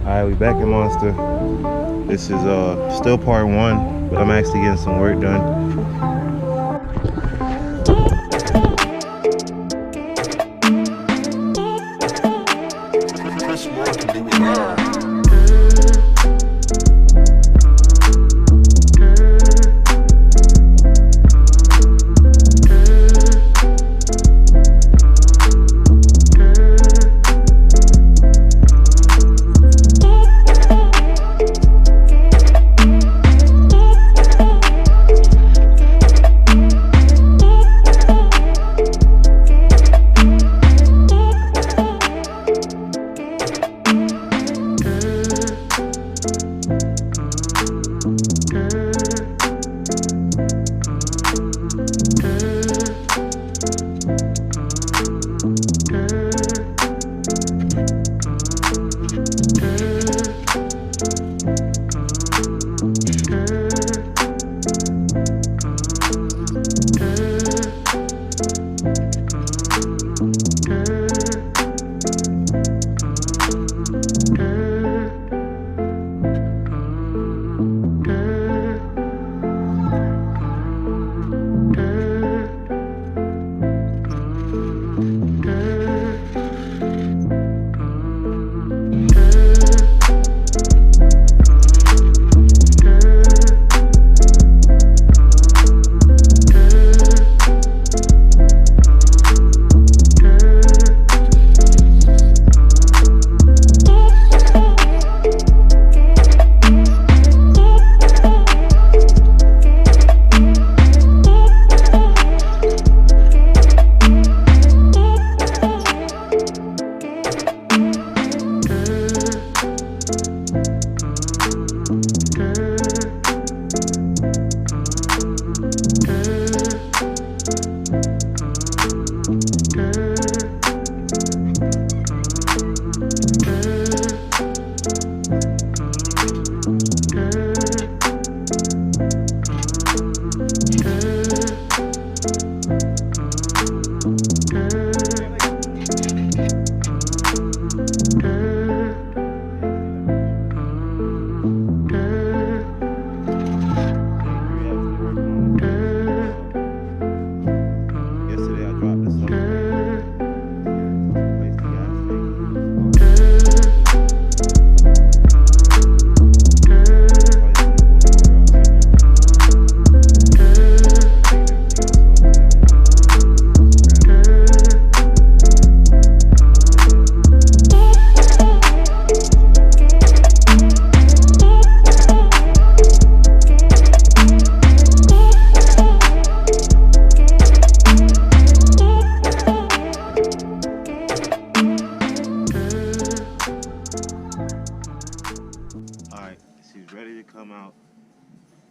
Alright, we back in Monster. This is still part one, but I'm actually getting some work done.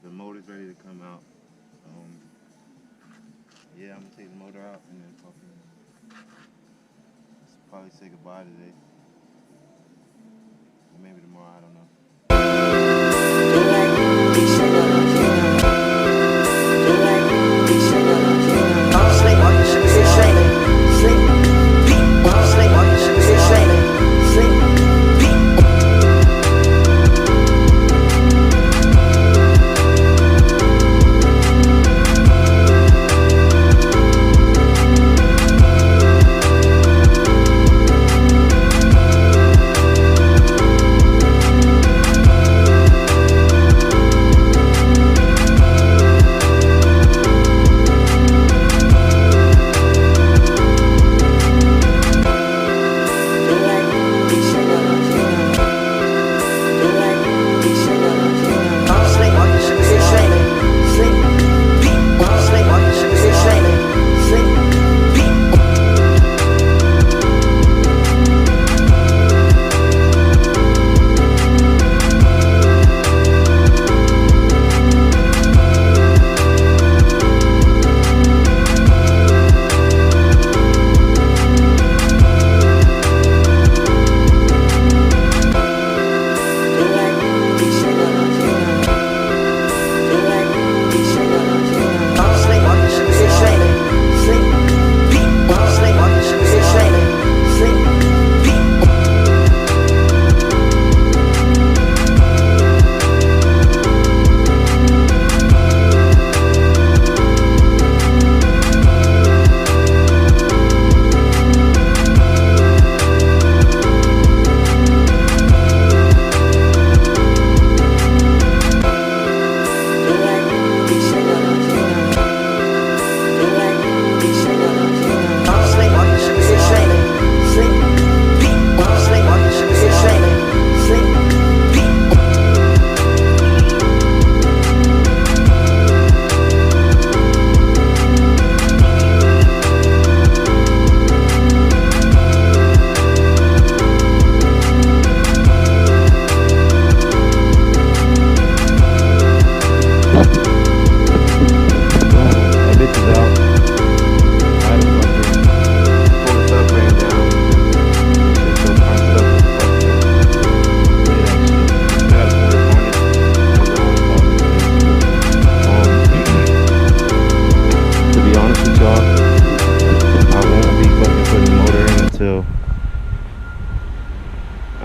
The motor's ready to come out. Yeah, I'm gonna take the motor out and then probably say goodbye today. Or maybe tomorrow, I don't know.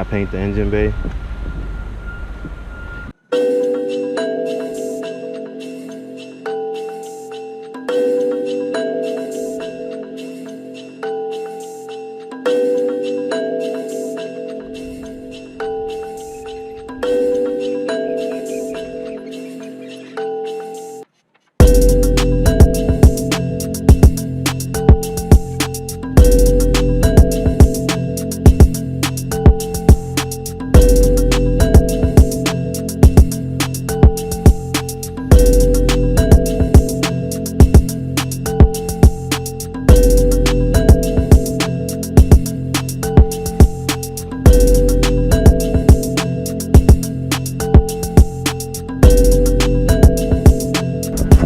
I paint the engine bay.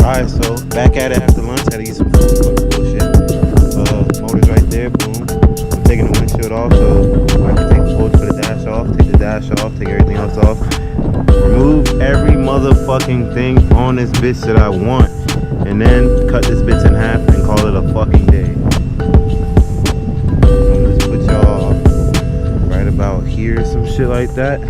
Alright, so back at it after lunch. Had to get some food, fuck bullshit. Motor's right there, boom. I'm taking the windshield off, so I can take the bolts for the dash off, take the dash off, take everything else off. Remove every motherfucking thing on this bitch that I want. And then cut this bitch in half and call it a fucking day. I'm just put y'all right about here, some shit like that.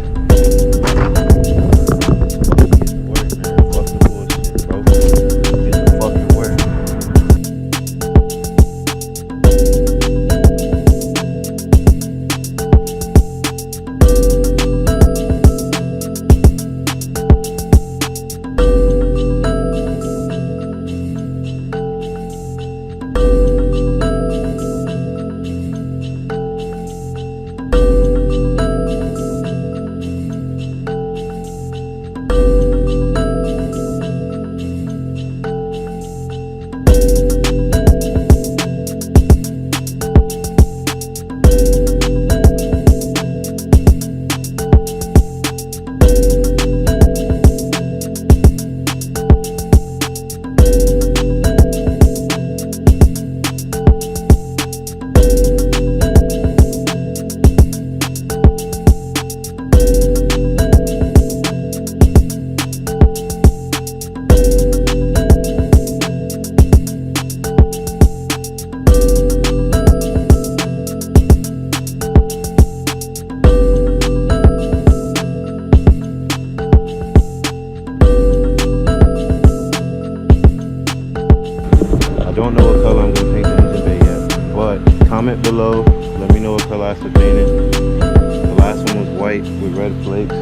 Don't know what color I'm gonna paint the engine bay yet, but comment below, let me know what color I should paint it. The last one was white with red flakes.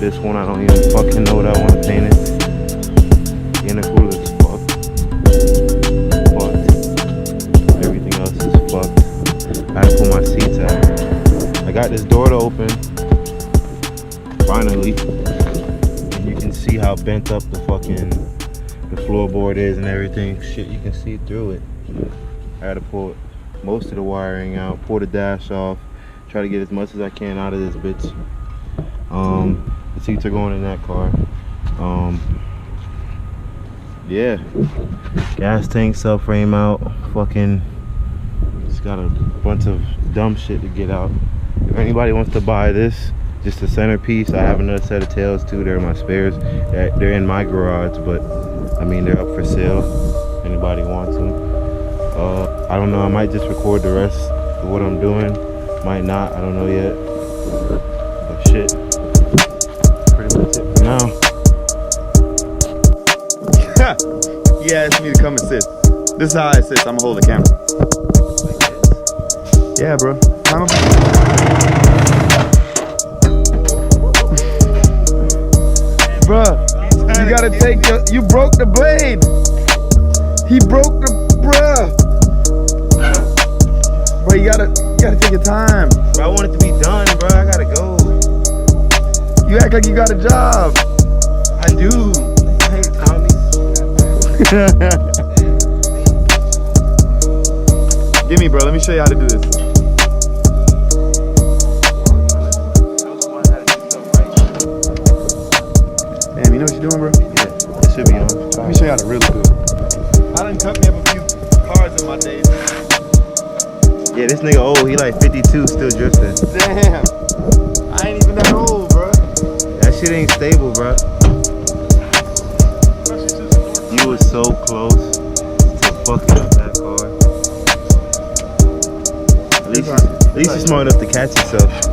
This one I don't even fucking know what I want to paint it. The intercooler is fucked. Everything else is fucked. I had to pull my seats out. I got this door to open, finally, and you can see how bent up the floorboard is and everything. Shit, you can see through it. I had to pull most of the wiring out, pull the dash off, try to get as much as I can out of this bitch. The seats are going in that car. Yeah, gas tank, subframe out, fucking just got a bunch of dumb shit to get out. If anybody wants to buy this, just a centerpiece, I have another set of tails too. They're my spares. They're in my garage, but I mean, they're up for sale. Anybody wants them. I don't know, I might just record the rest of what I'm doing. Might not, I don't know yet. But shit, pretty much it for now. He asked me to come and sit. This is how I sit. I'm gonna hold the camera. Yeah, bro. Bruh, you gotta take you broke the blade. He broke the, bruh. Bro, you gotta take your time. Bro, I want it to be done, bro. I gotta go. You act like you got a job. I do. Hey, Tommy. Give me, bro. Let me show you how to do this. Damn, you know what you're doing, bro? Yeah, it should be on. Let me show you how to really do it. I done cut me up a few cars in my days. Yeah, this nigga old. He like 52, still drifting. Damn. I ain't even that old, bro. That shit ain't stable, bro. You was so close to fucking up that car. At least you're smart enough to catch yourself.